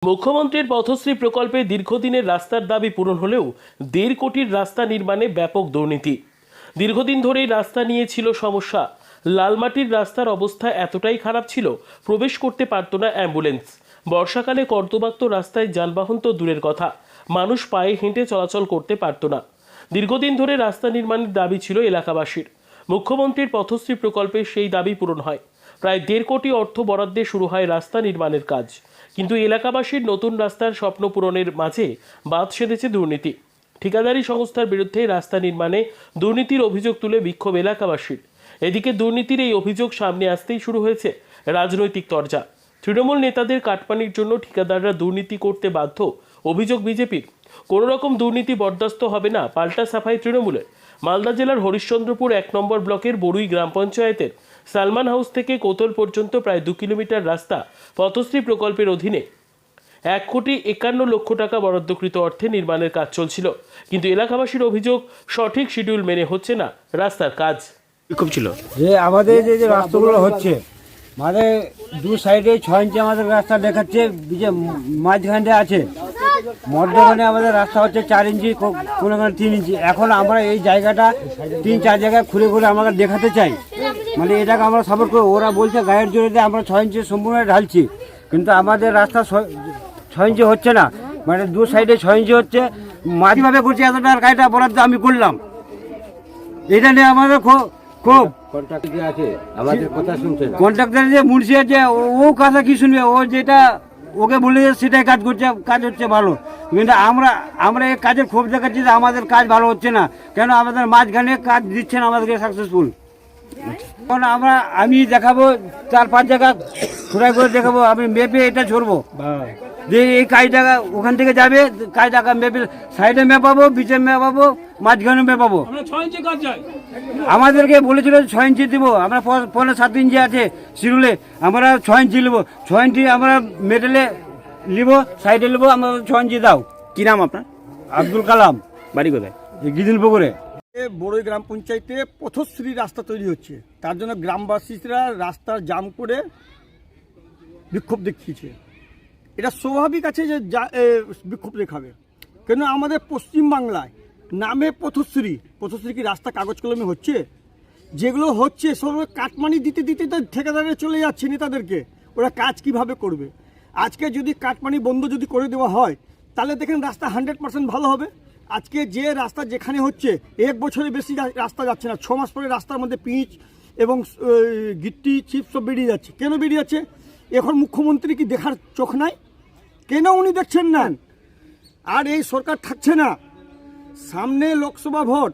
মুখ্যমন্ত্রীর পথশ্রী প্রকল্পে দীর্ঘদিনের রাস্তার দাবি পূরণ হলেও 1.5 কোটির রাস্তা নির্মাণে ব্যাপক দুর্নীতি। দীর্ঘদিন ধরেই রাস্তা নিয়ে ছিল সমস্যা। লালমাটির রাস্তার অবস্থা এতটাই খারাপ ছিল, প্রবেশ করতে পারত না অ্যাম্বুলেন্স। বর্ষাকালে কর্দমাক্ত রাস্তায় যানবাহন তো দূরের কথা, মানুষ পায়ে হেঁটে চলাচল করতে পারত না। দীর্ঘদিন ধরে রাস্তা নির্মাণের দাবি ছিল এলাকাবাসীর। মুখ্যমন্ত্রীর পথশ্রী প্রকল্পে সেই দাবি পূরণ হয়। প্রায় 1.5 কোটি অর্থ বরাদ্দে শুরু হয় রাস্তা নির্মাণের কাজ। কিন্তু এলাকাবাসীর নতুন রাস্তার স্বপ্ন পূরণের মাঝে বাদ সেধেছে দুর্নীতি। ঠিকাদারি সংস্থার বিরুদ্ধে রাস্তা নির্মাণে দুর্নীতির অভিযোগ তুলে বিক্ষোভ এলাকাবাসীর। এদিকে দুর্নীতির এই অভিযোগ সামনে আসতেই শুরু হয়েছে রাজনৈতিক তরজা। তৃণমূল নেতাদের কাটমানির জন্য ঠিকাদাররা দুর্নীতি করতে বাধ্য, অভিযোগ বিজেপির। কোনো রকম দুর্নীতি বরদাস্ত হবে না, পাল্টা সাফাই তৃণমূলের। মালদা জেলার হরিশ্চন্দ্রপুর 1 নম্বর ব্লকের বড়ুই গ্রাম পঞ্চায়েতের সালমান হাউস থেকে কোতল পর্যন্ত প্রায় 2 কিলোমিটার রাস্তা পথশ্রী প্রকল্পের অধীনে 1,51,00,000 টাকা বরাদ্দকৃত অর্থে নির্মাণের কাজ চলছিল। কিন্তু এলাকাবাসীর অভিযোগ, সঠিক শিডিউল মেনে হচ্ছে না রাস্তার কাজ। খুব ছিল যে আমাদের যে রাস্তাগুলো হচ্ছে, মানে দু সাইডে 6 ইঞ্চি আমাদের রাস্তা দেখাচ্ছে, যে মাঝখানে আছে মধ্যখানে আমাদের রাস্তা হচ্ছে 4 ইঞ্চি, কোনোখানে 3 ইঞ্চি। এখন আমরা এই জায়গাটা 3-4 জায়গায় খুলে খুলে আমরা দেখাতে চাই, মানে এটাকে আমরা সাপোর্ট করি। ওরা বলছে গায়ের জোরে দিয়ে আমরা 6 ইঞ্চি সম্পূর্ণ ঢালছি, কিন্তু আমাদের রাস্তা 6 ইঞ্চি হচ্ছে না, মানে দু সাইডে 6 ইঞ্চি হচ্ছে। মাঝভাবে করছি, এত টাকার গাড়িটা বরাদ্দ আমি করলাম, এটা নিয়ে আমাদের খুব কন্ট্রাক্টর যে মুন্সি আছে, ও কথা কি শুনবে? ও যেটা ওকে বলে সেটাই কাজ করছে, কাজ হচ্ছে ভালো। কিন্তু আমরা এই কাজের ক্ষোভ দেখাচ্ছি যে আমাদের কাজ ভালো হচ্ছে না, কেন আমাদের মাঝখানে কাজ দিচ্ছে না আমাদেরকে সাকসেসফুল। কারণ আমি দেখাবো 4-5 জায়গা ঘোরাই করে দেখাবো, আমি মেপে এটা ছড়বো যে এই কাজটা ওখান থেকে যাবে, কাজটা মেপে সাইডে মেপাবো, বিচে মেপাবো, মাঝখানে মেপাবো। আমাদেরকে বলেছিল 6 ইঞ্চি দিব, আমরা 5.7 ইঞ্চি আছে শিডিউলে, আমরা 6 ইঞ্চি নেবো। 6 ইঞ্চি আমরা মেটেলে নিব, সাইডে নেবো, আমরা 6 ইঞ্চি দাও। কি নাম আপনার? আব্দুল কালাম। বাড়ি কোথায়? গিদিনপুকুরে। বড়ই গ্রাম পঞ্চায়েতে পথশ্রী রাস্তা তৈরি হচ্ছে, তার জন্য গ্রামবাসীরা রাস্তার জাম করে বিক্ষোভ দেখিয়েছে। এটা স্বাভাবিক আছে যে বিক্ষোভ দেখাবে, কেন আমাদের পশ্চিমবাংলায় নামে পথশ্রী কি রাস্তা কাগজ কলমে হচ্ছে? যেগুলো হচ্ছে সব কাটমানি দিতে দিতে তো ঠিকাদারে চলে যাচ্ছে নেতাদেরকে, ওরা কাজ কিভাবে করবে? আজকে যদি কাটমানি বন্ধ যদি করে দেওয়া হয়, তাহলে দেখেন রাস্তা 100% ভালো হবে। আজকে যে রাস্তা যেখানে হচ্ছে 1 বছরের বেশি রাস্তা যাচ্ছে না, 6 মাস পরে রাস্তার মধ্যে পিচ এবং গিট্টি চিপস সব বেরিয়ে যাচ্ছে। কেন বেরিয়ে যাচ্ছে? এখন মুখ্যমন্ত্রী কি দেখার চোখ নাই? কেন উনি দেখছেন না? আর এই সরকার থাকছে না, সামনে লোকসভা ভোট,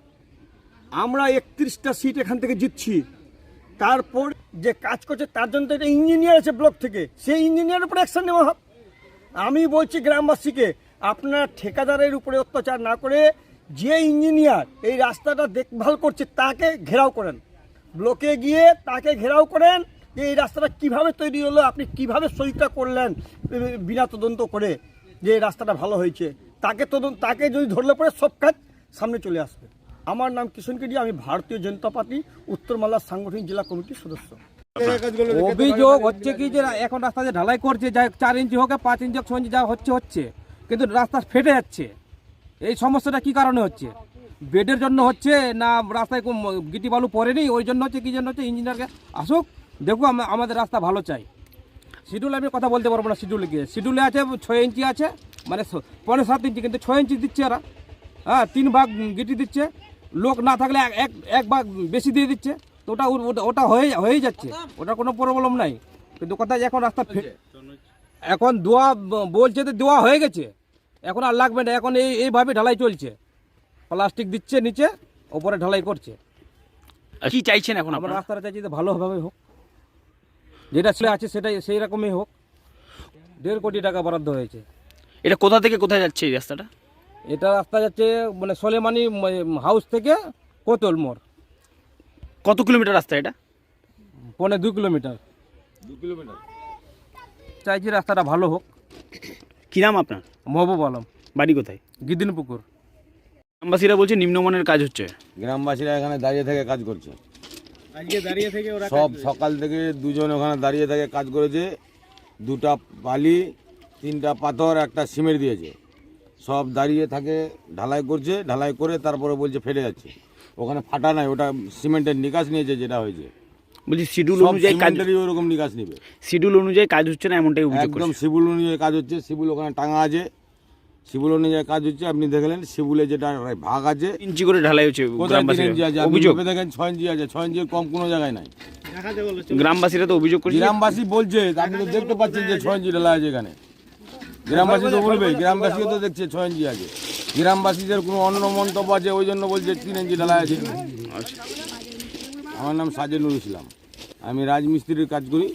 আমরা 31টা সিট এখান থেকে জিতছি। তারপর যে কাজ করছে তার জন্য তো একটা ইঞ্জিনিয়ার আছে ব্লক থেকে, সেই ইঞ্জিনিয়ারের উপরে অ্যাকশন নেওয়া হবে। আমি বলছি গ্রামবাসীকে, আপনারা ঠিকাদারের উপরে অত্যাচার না করে যে ইঞ্জিনিয়ার এই রাস্তাটা দেখভাল করছে তাকে ঘেরাও করেন, ব্লকে গিয়ে তাকে ঘেরাও করেন যে এই রাস্তাটা কিভাবে তৈরি হলো, আপনি কিভাবে সইটা করলেন বিনা তদন্ত করে যে এই রাস্তাটা ভালো হয়েছে। তাকে যদি ধরলে পরে সব কাজ সামনে চলে আসবে। আমার নাম কিষণ কেডি, আমি ভারতীয় জনতা পার্টি উত্তর মালদা সাংগঠনিক জেলা কমিটির সদস্য। অভিযোগ হচ্ছে কি যে এখন রাস্তা যে ঢালাই করছে, যা 4 ইঞ্চি হোক 5 ইঞ্চি হোক 6 ইঞ্চি যা হচ্ছে, কিন্তু রাস্তা ফেটে যাচ্ছে। এই সমস্যাটা কি কারণে হচ্ছে? বেডের জন্য হচ্ছে না রাস্তায় গিটি বালু পড়েনি ওই জন্য হচ্ছে? কি জন্য হচ্ছে? ইঞ্জিনিয়ারকে আসুক, দেখো আমাদের রাস্তা ভালো চাই। শিডিউল আমি কথা বলতে পারবো না, শিডিউলে আছে 6 ইঞ্চি আছে, মানে 5.7 ইঞ্চি, কিন্তু 6 ইঞ্চি দিচ্ছে ওরা। হ্যাঁ, 3 ভাগ গিটি দিচ্ছে, লোক না থাকলে এক ভাগ বেশি দিয়ে দিচ্ছে, তো ওটা হয়ে যাচ্ছে, ওটা কোনো প্রবলেম নাই। কিন্তু কথা এখন রাস্তা এখন দোয়া বলছে তো দেওয়া হয়ে গেছে, এখন আর লাগবে না, এখন এইভাবে ঢালাই চলছে, প্লাস্টিক দিচ্ছে নিচে, ওপরে ঢালাই করছে। কি চাইছেন এখন? আমরা রাস্তাটা চাইছি যে ভালোভাবে হোক, যেটা ছিল আছে সেটাই সেই রকমই হোক। 1.5 কোটি টাকা বরাদ্দ হয়েছে। এটা কোথা থেকে কোথায় যাচ্ছে এই রাস্তাটা? এটা রাস্তা যাচ্ছে মানে সোলেমানি হাউস থেকে কোতল মোড়। কত কিলোমিটার রাস্তা এটা? 2.25 কিলোমিটার। চাইছি রাস্তাটা ভালো হোক। কি নাম আপনার? মহবুব আলম। বাড়ি কোথায়? গিদিনপুকুর। গ্রামবাসীরা বলছে নিম্নমানের কাজ হচ্ছে। গ্রামবাসীরা এখানে দাঁড়িয়ে থেকে কাজ করছে, সব সকাল থেকে দুজন ওখানে দাঁড়িয়ে থেকে কাজ করেছে। 2টা বালি, 3টা পাথর একটা সিমেন্ট দিয়েছে, সব দাঁড়িয়ে থাকে, ঢালাই করছে, ঢালাই করে তারপরে বলছে ফেটে যাচ্ছে। ওখানে ফাটা নাই, ওটা সিমেন্টের নিকাশ নিয়েছে যেটা হয়েছে। বলছি শিডিউল সব অনুযায়ী কাজ, সিমেন্টেরই ওরকম নিকাশ নিবে, শিডিউল অনুযায়ী কাজ হচ্ছে না এমনটাই অভিযোগ একদম করছে। শিবুল অনুযায়ী কাজ হচ্ছে। শিবুল ওখানে টাঙা আছে, শিবুল অনুযায়ী কাজ হচ্ছে। আপনি দেখলেন শিবুলে যেটা ভাগ আছে, 3 ইঞ্চি করে ঢালাই হচ্ছে কোথায় 3 ইঞ্চি আছে? গ্রামবাসীরা আপনি অভিযোগ, ভেবে দেখেন 6 ইঞ্চি আছে, 6 ইঞ্চির কম কোনো জায়গায় নাই। গ্রামবাসীরা তো অভিযোগ করছে। গ্রামবাসী বলছে, আপনি তো দেখতে পাচ্ছেন যে 6 ইঞ্চি ঢালা আছে এখানে। গ্রামবাসী তো বলবে, গ্রামবাসীও তো দেখছে 6 ইঞ্চি আছে। গ্রামবাসীদের কোনো অন্য মন্তব্য আছে, ওই জন্য বলছে 3 ইঞ্চি ঢালা আছে। আচ্ছা। আমার নাম সাজেনুর ইসলাম, আমি রাজমিস্ত্রির কাজ করি,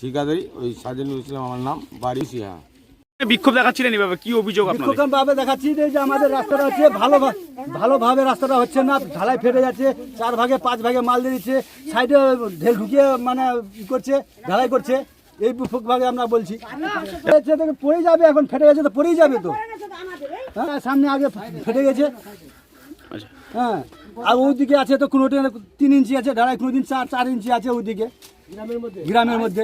ঠিকাদারি। ওই সাজেনুর ইসলাম আমার নাম, বাড়ি সিহা। বিক্ষোভ দেখাচ্ছিলেন এভাবে, কি অভিযোগ আপনাদের? বিক্ষোভভাবে দেখাচ্ছি যে আমাদের রাস্তাটা হচ্ছে ভালোভাবে রাস্তাটা হচ্ছে না, ঢালাই ফেটে যাচ্ছে, 4 ভাগে 5 ভাগে মাল দিয়ে দিচ্ছে, সাইডে ঢেল ঢুকিয়ে মানে ই করছে, ঢালাই করছে। এই বিক্ষোভভাবে আমরা বলছি পড়েই যাবে, এখন ফেটে গেছে তো পড়েই যাবে তো। হ্যাঁ, সামনে আগে ফেটে গেছে। আচ্ছা। হ্যাঁ, আর ওইদিকে আছে তো কোনো 3 ইঞ্চি আছে ঢালাই, কোনো দিন 4 ইঞ্চি আছে ওইদিকে গ্রামের মধ্যে।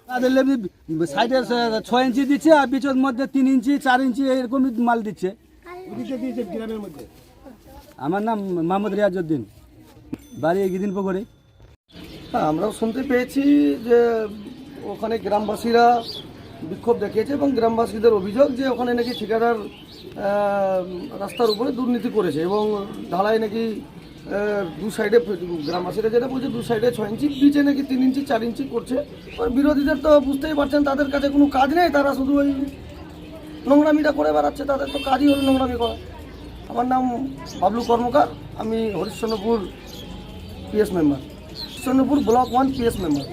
তাদের সাইডে 6 ইঞ্চি দিচ্ছে, আর বিচের মধ্যে 3 ইঞ্চি 4 ইঞ্চি এরকম মাল দিচ্ছে। আমার নাম মোহাম্মদ রিয়াজউদ্দিন, বাড়ি গিদিন পুকুরে। হ্যাঁ, আমরাও শুনতে পেয়েছি যে ওখানে গ্রামবাসীরা বিক্ষোভ দেখিয়েছে এবং গ্রামবাসীদের অভিযোগ যে ওখানে নাকি ঠিকাদার রাস্তার উপরে দুর্নীতি করেছে এবং ঢালাই নাকি দু সাইডে, গ্রামবাসীরা যেটা বলছে 2 সাইডে 6 ইঞ্চি, বিচে নাকি 3 ইঞ্চি 4 ইঞ্চি করছে। আর বিরোধীদের তো বুঝতেই পারছেন, তাদের কাছে কোনো কাজ নেই, তারা শুধু ওই নোংরামিটা করে বেড়াচ্ছে, তাদের তো কাজই হলো নোংরামি করা। আমার নাম বাবলু কর্মকার, আমি Harishchandrapur PS member, Harishchandrapur block 1 PS member.